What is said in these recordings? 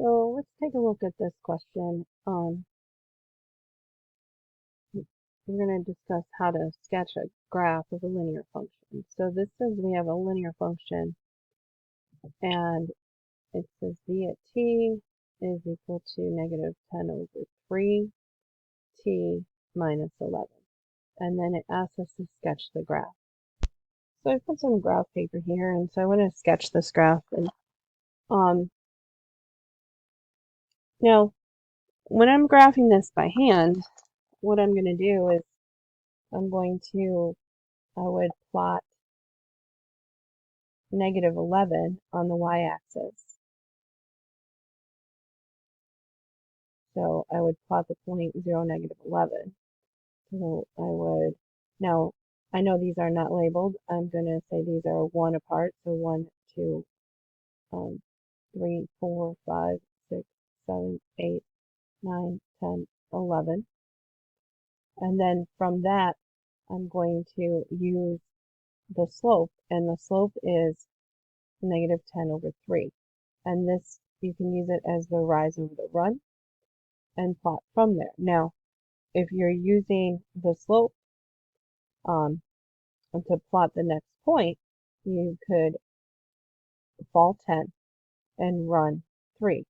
So let's take a look at this question. We're going to discuss how to sketch a graph of a linear function. So this says we have a linear function, and it says v at t is equal to negative 10 over 3 t minus 11. And then it asks us to sketch the graph. So I put some graph paper here, and so I want to sketch this graph. And now, when I'm graphing this by hand, what I'm going to do is I would plot negative 11 on the y-axis. So I would plot the point 0, negative 11. So now I know these are not labeled. I'm going to say these are 1 apart. So 1, 2, 3, 4, 5, 6, 7, 8, 9, 10, 11. And then from that, I'm going to use the slope, and the slope is negative 10 over 3. And this, you can use it as the rise over the run and plot from there. Now, if you're using the slope to plot the next point, you could fall 10 and run 3.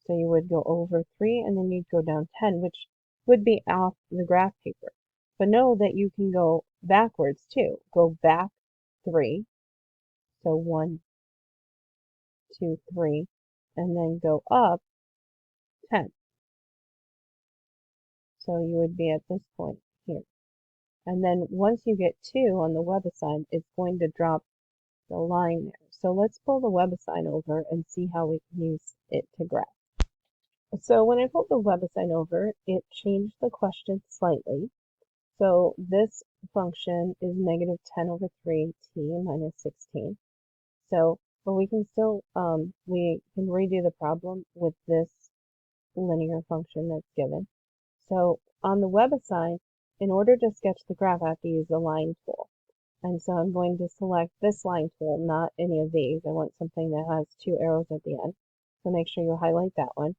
So you would go over 3 and then you'd go down 10, which would be off the graph paper. But know that you can go backwards too. Go back 3, so 1, 2, 3, and then go up 10. So you would be at this point here. And then once you get 2 on the WebAssign, it's going to drop the line there. So let's pull the WebAssign over and see how we can use it to graph. So when I pulled the WebAssign over, it changed the question slightly. So this function is negative 10 over 3 t minus 16. So, but we can still, we can redo the problem with this linear function that's given. So on the WebAssign, in order to sketch the graph, I have to use the line tool. And so I'm going to select this line tool, not any of these. I want something that has 2 arrows at the end. So make sure you highlight that one.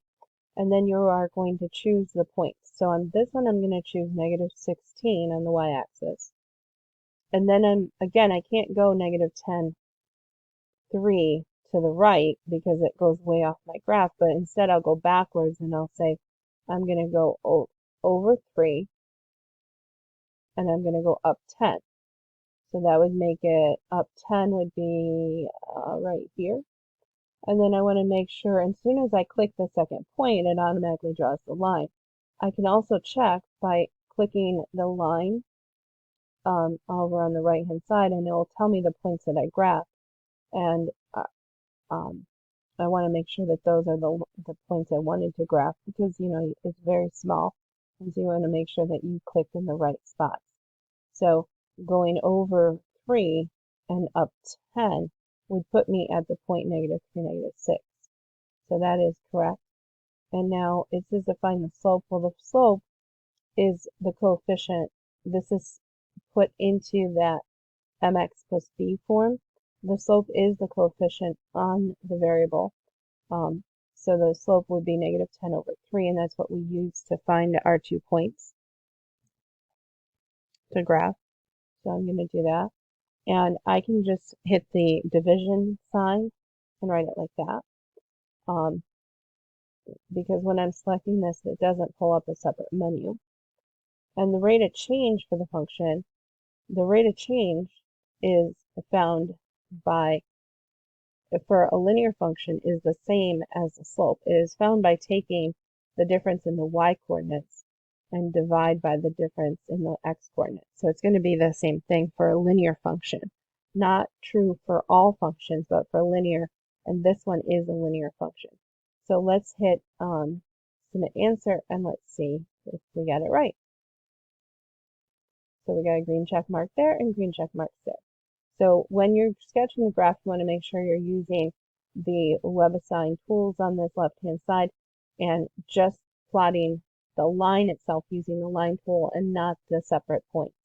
And then you are going to choose the points. So on this one, I'm going to choose negative 16 on the y-axis. And then again, I can't go negative 10, 3 to the right because it goes way off my graph. But instead, I'll go backwards and I'll say, I'm going to go over 3 and I'm going to go up 10. So that would make it up 10 would be right here. And then I want to make sure as soon as I click the second point, it automatically draws the line. I can also check by clicking the line over on the right hand side, and it will tell me the points that I graphed. And I want to make sure that those are the points I wanted to graph because, you know, it's very small. And so you want to make sure that you clicked in the right spots. So going over 3 and up 10 would put me at the point negative 3, negative 6. So that is correct. And now it says to find the slope. Well, the slope is the coefficient. This is put into that mx plus b form. The slope is the coefficient on the variable. So the slope would be negative 10 over 3, and that's what we use to find our 2 points to graph. So I'm going to do that. And I can just hit the division sign and write it like that. Because when I'm selecting this, it doesn't pull up a separate menu. And the rate of change for the function, the rate of change is found by, for a linear function, is the same as the slope. It is found by taking the difference in the y-coordinates and divide by the difference in the x-coordinates. So it's going to be the same thing for a linear function. Not true for all functions, but for linear, and this one is a linear function. So let's hit submit answer, and let's see if we got it right. So we got a green check mark there and green check mark there. So when you're sketching the graph, you want to make sure you're using the WebAssign tools on this left-hand side and just plotting the line itself using the line tool and not the separate points.